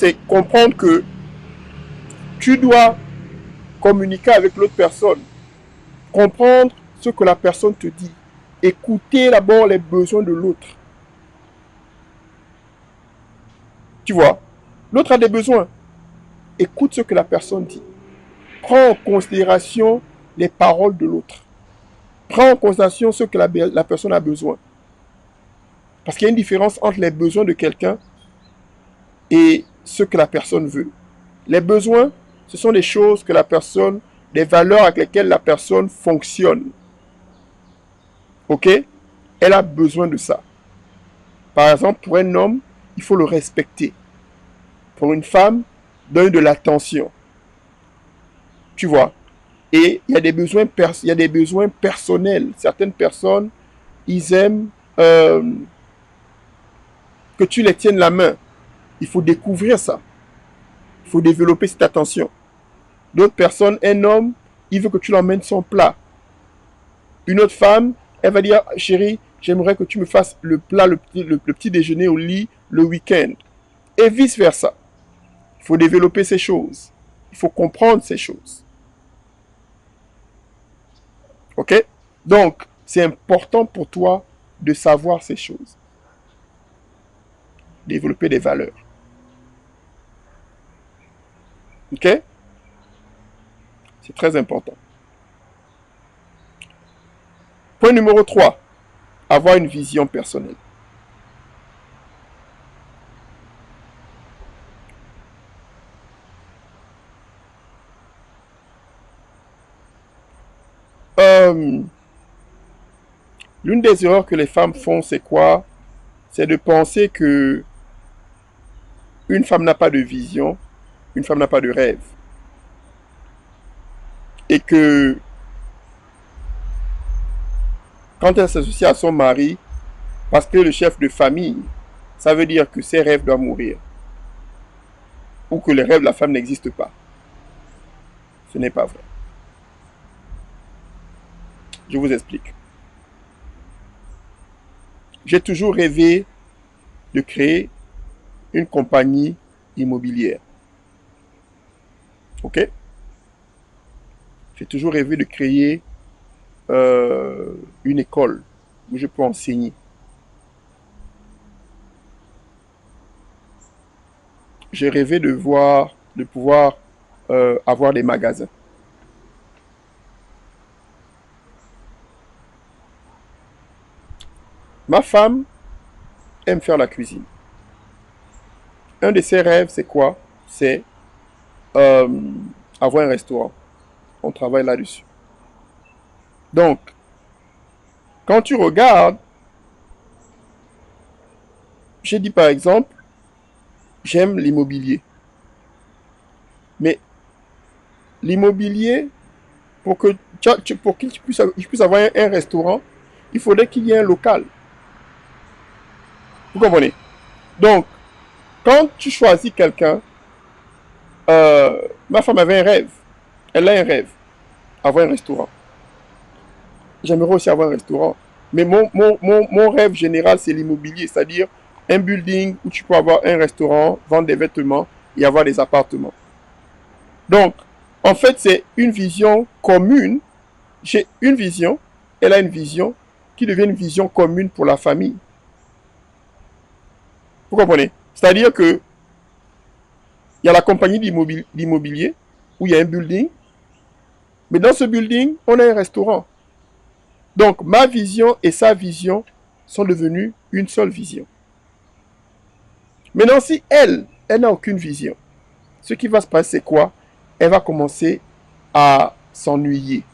c'est comprendre que tu dois communiquer avec l'autre personne, comprendre ce que la personne te dit, écouter d'abord les besoins de l'autre. Tu vois, l'autre a des besoins. Écoute ce que la personne dit. Prends en considération les paroles de l'autre. Prends en considération ce que la personne a besoin. Parce qu'il y a une différence entre les besoins de quelqu'un et ce que la personne veut. Les besoins, ce sont des choses que la personne, des valeurs avec lesquelles la personne fonctionne. Ok? Elle a besoin de ça. Par exemple, pour un homme, il faut le respecter. Pour une femme, donne de l'attention. Tu vois? Et il y a des besoins, personnels. Certaines personnes, ils aiment que tu les tiennes la main. Il faut découvrir ça. Il faut développer cette attention. D'autres personnes, un homme, il veut que tu l'emmènes son plat. Une autre femme, elle va dire, chérie, j'aimerais que tu me fasses le plat, le petit déjeuner au lit le week-end. Et vice-versa. Il faut développer ces choses. Il faut comprendre ces choses. Ok? Donc, c'est important pour toi de savoir ces choses. Développer des valeurs. Ok? C'est très important. Point numéro 3. Avoir une vision personnelle. L'une des erreurs que les femmes font, c'est quoi? C'est de penser que une femme n'a pas de vision, une femme n'a pas de rêve. Et que quand elle s'associe à son mari, parce que le chef de famille, ça veut dire que ses rêves doivent mourir. Ou que les rêves de la femme n'existent pas. Ce n'est pas vrai. Je vous explique. J'ai toujours rêvé de créer une compagnie immobilière. Ok? J'ai toujours rêvé de créer une école où je peux enseigner. J'ai rêvé de pouvoir avoir des magasins. Ma femme aime faire la cuisine. Un de ses rêves, c'est quoi? C'est avoir un restaurant. On travaille là-dessus. Donc, quand tu regardes, j'ai dit par exemple, j'aime l'immobilier. Mais l'immobilier, pour qu'il puisse avoir un restaurant, il faudrait qu'il y ait un local. Vous comprenez? Donc, quand tu choisis quelqu'un, ma femme avait un rêve. Elle a un rêve. Avoir un restaurant. J'aimerais aussi avoir un restaurant. Mais mon rêve général, c'est l'immobilier. C'est-à-dire un building où tu peux avoir un restaurant, vendre des vêtements et avoir des appartements. Donc, en fait, c'est une vision commune. J'ai une vision. Elle a une vision qui devient une vision commune pour la famille. Vous comprenez? C'est-à-dire que il y a la compagnie d'immobilier où il y a un building. Mais dans ce building, on a un restaurant. Donc, ma vision et sa vision sont devenues une seule vision. Maintenant, si elle n'a aucune vision, ce qui va se passer, c'est quoi? Elle va commencer à s'ennuyer.